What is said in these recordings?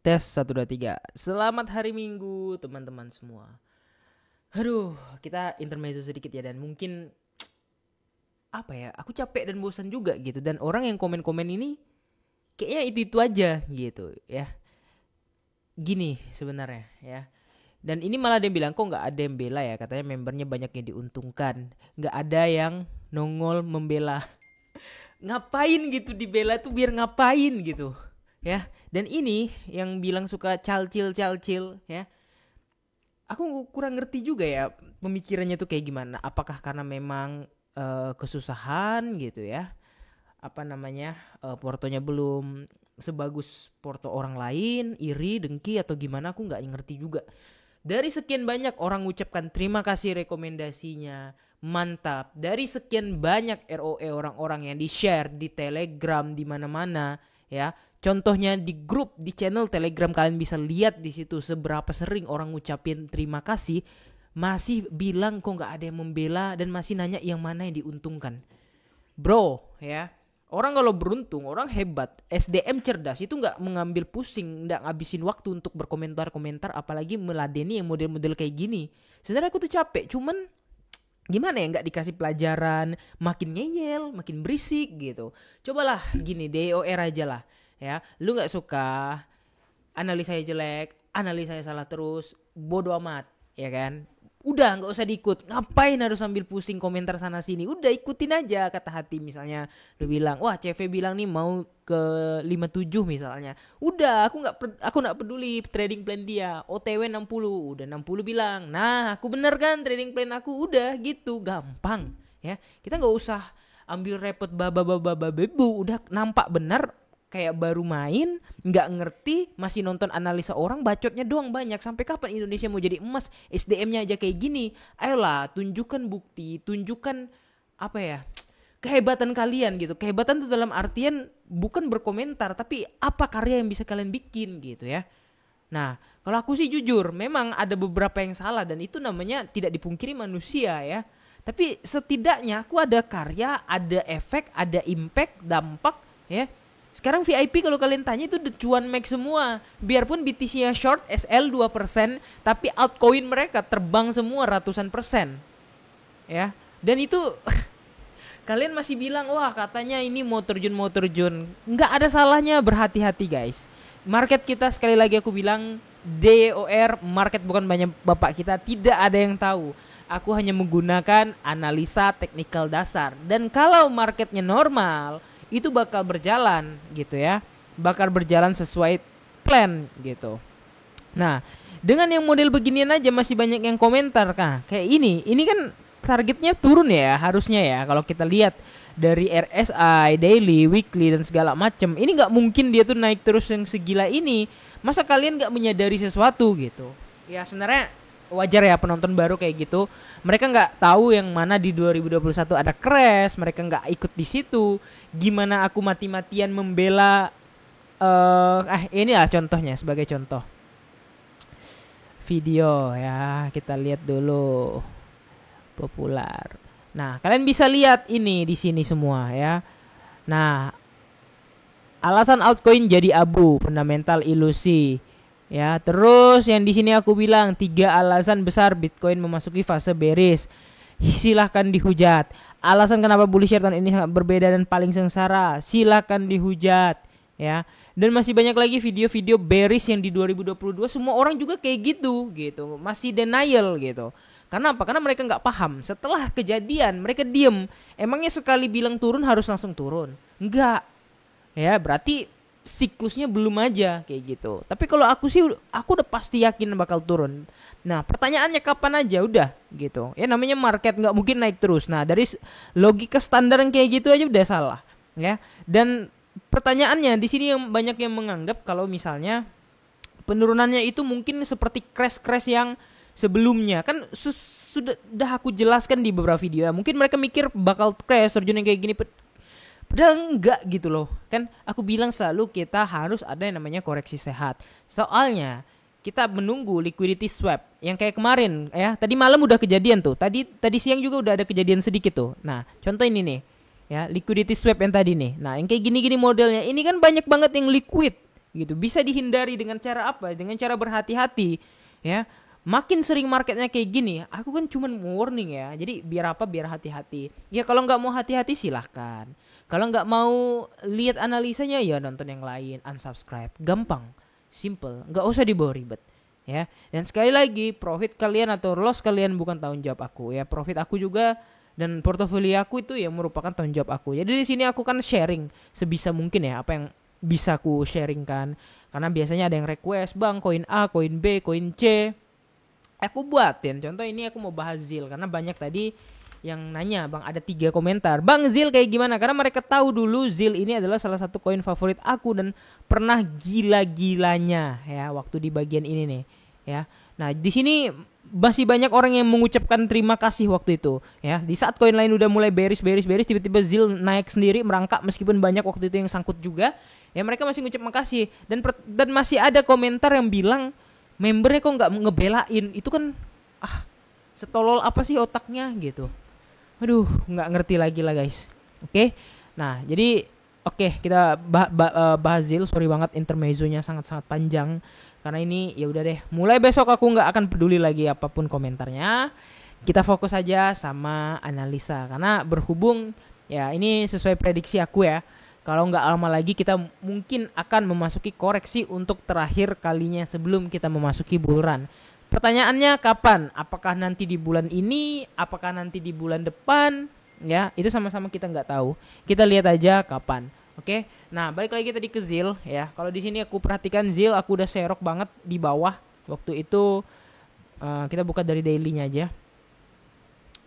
Tes 1 2 3. Selamat hari Minggu teman-teman semua. Aduh, kita intermezzo sedikit ya, dan mungkin aku capek dan bosan juga gitu. Dan orang yang komen-komen ini kayaknya itu-itu aja gitu ya. Gini sebenarnya ya. Dan ini malah ada yang bilang, kok gak ada yang bela ya, katanya membernya banyak yang diuntungkan, gak ada yang nongol membela. Ngapain gitu dibela tuh, biar ngapain gitu ya. Dan ini yang bilang suka calcil ya, aku kurang ngerti juga ya pemikirannya tuh kayak gimana. Apakah karena memang kesusahan gitu ya, portonya belum sebagus porto orang lain, iri dengki atau gimana, aku nggak ngerti juga. Dari sekian banyak orang ucapkan terima kasih rekomendasinya, mantap. Dari sekian banyak ROE orang-orang yang di-share di Telegram di mana-mana ya. Contohnya di grup di channel Telegram, kalian bisa lihat di situ seberapa sering orang ngucapin terima kasih, masih bilang kok nggak ada yang membela dan masih nanya yang mana yang diuntungkan. Bro ya, orang kalau beruntung, orang hebat, SDM cerdas itu nggak mengambil pusing, nggak ngabisin waktu untuk berkomentar-komentar, apalagi meladeni yang model-model kayak gini. Sebenarnya aku tuh capek, cuman gimana ya, nggak dikasih pelajaran, makin ngeyel, makin berisik gitu. Cobalah gini, DOR aja lah ya. Lu nggak suka, analisanya jelek, analisanya salah terus, bodo amat ya kan. Udah nggak usah diikut, ngapain harus sambil pusing komentar sana sini. Udah ikutin aja kata hati. Misalnya lu bilang, wah CV bilang nih mau ke 57 misalnya, udah aku nggak peduli trading plan dia, OTW 60, udah 60 bilang, nah aku bener kan trading plan aku, udah gitu, gampang ya. Kita nggak usah ambil repot bebu, udah nampak benar. Kayak baru main, nggak ngerti, masih nonton analisa orang, bacotnya doang banyak. Sampai kapan Indonesia mau jadi emas? SDM-nya aja kayak gini. Ayolah, tunjukkan bukti, tunjukkan kehebatan kalian gitu. Kehebatan itu dalam artian bukan berkomentar, tapi apa karya yang bisa kalian bikin gitu ya. Nah, kalau aku sih jujur, memang ada beberapa yang salah, dan itu namanya tidak dipungkiri manusia ya. Tapi setidaknya aku ada karya, ada efek, ada impact, dampak ya. Sekarang VIP kalau kalian tanya itu cuan max semua. Biarpun BTC-nya short SL 2%, tapi altcoin mereka terbang semua ratusan persen. Ya. Dan itu kalian masih bilang, wah katanya ini mau terjun. Nggak ada salahnya berhati-hati guys. Market kita, sekali lagi aku bilang, DOR, market bukan banyak bapak kita, tidak ada yang tahu. Aku hanya menggunakan analisa teknikal dasar. Dan kalau marketnya normal, itu bakal berjalan gitu ya, bakal berjalan sesuai plan gitu. Nah, dengan yang model beginian aja masih banyak yang komentar kah kayak ini kan targetnya turun ya harusnya ya. Kalau kita lihat dari RSI, daily, weekly dan segala macam, ini nggak mungkin dia tuh naik terus yang segila ini. Masa kalian nggak menyadari sesuatu gitu ya? Sebenarnya wajar ya penonton baru kayak gitu. Mereka nggak tahu yang mana di 2021 ada crash, mereka nggak ikut di situ. Gimana aku mati-matian membela inilah contohnya, sebagai contoh video ya, kita lihat dulu populer. Nah, kalian bisa lihat ini di sini semua ya. Nah, alasan altcoin jadi abu, fundamental ilusi. Ya, terus yang di sini aku bilang 3 alasan besar Bitcoin memasuki fase bearish. Silahkan dihujat. Alasan kenapa bullish tahun ini sangat berbeda dan paling sengsara, silahkan dihujat ya. Dan masih banyak lagi video-video bearish yang di 2022 semua orang juga kayak gitu. Masih denial gitu. Karena apa? Karena mereka nggak paham. Setelah kejadian mereka diem. Emangnya sekali bilang turun harus langsung turun? Enggak. Ya, berarti siklusnya belum aja kayak gitu. Tapi kalau aku sih, aku udah pasti yakin bakal turun. Nah, pertanyaannya kapan aja, udah gitu. Ya namanya market nggak mungkin naik terus. Nah, dari logika standar yang kayak gitu aja udah salah ya. Dan pertanyaannya di sini yang banyak yang menganggap kalau misalnya penurunannya itu mungkin seperti crash yang sebelumnya. Kan sudah aku jelaskan di beberapa video ya. Mungkin mereka mikir bakal crash terjun yang kayak gini, padahal enggak gitu loh. Kan aku bilang selalu kita harus ada yang namanya koreksi sehat. Soalnya kita menunggu liquidity swap yang kayak kemarin ya. Tadi malam udah kejadian tuh. Tadi siang juga udah ada kejadian sedikit tuh. Nah, contoh ini nih. Ya, liquidity swap yang tadi nih. Nah, yang kayak gini-gini modelnya. Ini kan banyak banget yang liquid gitu. Bisa dihindari dengan cara apa? Dengan cara berhati-hati ya. Makin sering marketnya kayak gini, aku kan cuman warning ya. Jadi biar apa? Biar hati-hati. Ya kalau nggak mau hati-hati silahkan. Kalau nggak mau lihat analisanya ya nonton yang lain, unsubscribe. Gampang, simple, nggak usah dibawa ribet. Ya, dan sekali lagi profit kalian atau loss kalian bukan tanggung jawab aku ya. Profit aku juga dan portofolio aku itu yang merupakan tanggung jawab aku. Jadi di sini aku kan sharing sebisa mungkin ya apa yang bisa aku sharingkan. Karena biasanya ada yang request, bang koin A, koin B, koin C. Aku buatin. Contoh ini aku mau bahas ZIL karena banyak tadi yang nanya, bang ada 3 komentar. Bang ZIL kayak gimana? Karena mereka tahu dulu ZIL ini adalah salah satu koin favorit aku dan pernah gila-gilanya ya waktu di bagian ini nih ya. Nah di sini masih banyak orang yang mengucapkan terima kasih waktu itu ya. Di saat koin lain udah mulai beris tiba-tiba ZIL naik sendiri merangkak meskipun banyak waktu itu yang sangkut juga ya, mereka masih ngucap makasih dan masih ada komentar yang bilang membernya kok nggak ngebelain. Itu kan setolol apa sih otaknya gitu. Aduh nggak ngerti lagi lah guys. Oke. Nah jadi kita bahas ZIL. Sorry banget intermezzonya sangat-sangat panjang karena ini ya udah deh, mulai besok aku nggak akan peduli lagi apapun komentarnya. Kita fokus aja sama analisa karena berhubung ya ini sesuai prediksi aku ya. Kalau nggak lama lagi kita mungkin akan memasuki koreksi untuk terakhir kalinya sebelum kita memasuki bull run. Pertanyaannya kapan? Apakah nanti di bulan ini? Apakah nanti di bulan depan? Ya, itu sama-sama kita nggak tahu. Kita lihat aja kapan. Oke. Nah, balik lagi tadi ke ZIL ya. Kalau di sini aku perhatikan ZIL aku udah serok banget di bawah. Waktu itu kita buka dari daily-nya aja.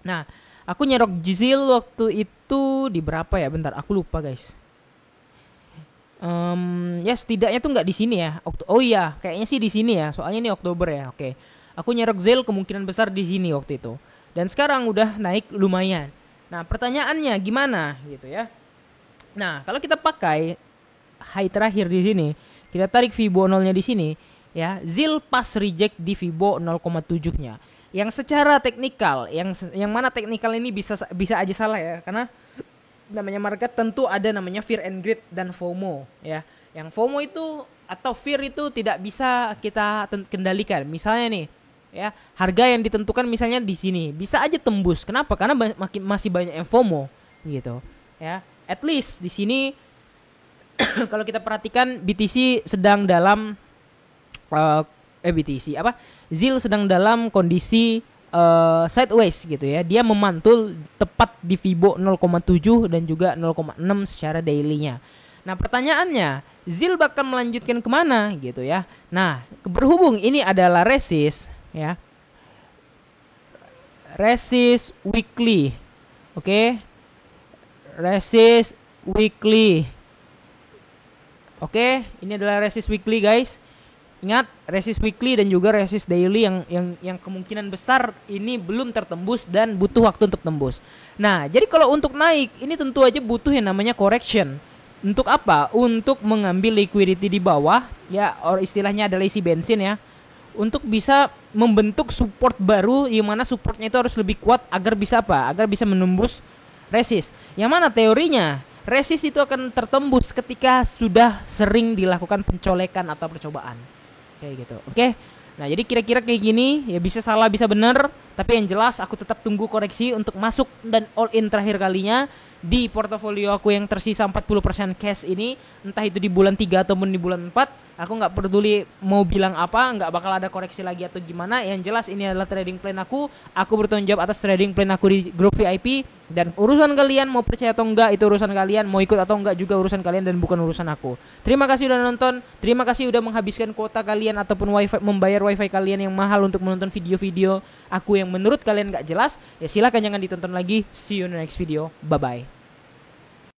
Nah, aku nyerok ZIL waktu itu di berapa ya? Bentar, aku lupa guys. Ya setidaknya tuh nggak di sini ya. Oh iya, kayaknya sih di sini ya. Soalnya ini Oktober ya. Oke. Aku nyerok ZIL kemungkinan besar di sini waktu itu. Dan sekarang udah naik lumayan. Nah, pertanyaannya gimana gitu ya. Nah, kalau kita pakai high terakhir di sini, kita tarik Fibo 0-nya di sini ya. ZIL pas reject di Fibo 0,7-nya. Yang secara teknikal, yang mana teknikal ini bisa aja salah ya, karena namanya market tentu ada namanya fear and greed dan FOMO ya. Yang FOMO itu atau fear itu tidak bisa kita kendalikan. Misalnya nih ya, harga yang ditentukan misalnya di sini bisa aja tembus. Kenapa? Karena masih banyak yang FOMO gitu ya. At least di sini kalau kita perhatikan BTC sedang dalam ZIL sedang dalam kondisi sideways gitu ya. Dia memantul tepat di Fibo 0,7 dan juga 0,6 secara daily-nya. Nah pertanyaannya, ZIL bakal melanjutkan kemana gitu ya. Nah berhubung ini adalah resist ya, resist weekly. Oke. Resist weekly. Oke, ini adalah resist weekly guys. Ingat, resist weekly dan juga resist daily yang kemungkinan besar ini belum tertembus dan butuh waktu untuk tembus. Nah, jadi kalau untuk naik ini tentu aja butuh yang namanya correction. Untuk apa? Untuk mengambil liquidity di bawah ya, or istilahnya adalah isi bensin ya. Untuk bisa membentuk support baru yang mana supportnya itu harus lebih kuat agar bisa apa? Agar bisa menembus resist. Yang mana teorinya resist itu akan tertembus ketika sudah sering dilakukan pencolekan atau percobaan. Kayak gitu. Oke. Nah, jadi kira-kira kayak gini, ya bisa salah bisa benar, tapi yang jelas aku tetap tunggu koreksi untuk masuk dan all in terakhir kalinya di portofolio aku yang tersisa 40% cash ini, entah itu di bulan 3 ataupun di bulan 4. Aku nggak peduli mau bilang apa, nggak bakal ada koreksi lagi atau gimana. Yang jelas ini adalah trading plan aku bertanggung jawab atas trading plan aku di grup VIP. Dan urusan kalian mau percaya atau enggak itu urusan kalian, mau ikut atau enggak juga urusan kalian dan bukan urusan aku. Terima kasih udah nonton, terima kasih udah menghabiskan kuota kalian ataupun membayar wifi kalian yang mahal untuk menonton video-video aku yang menurut kalian nggak jelas. Ya silakan jangan ditonton lagi. See you in the next video, bye bye.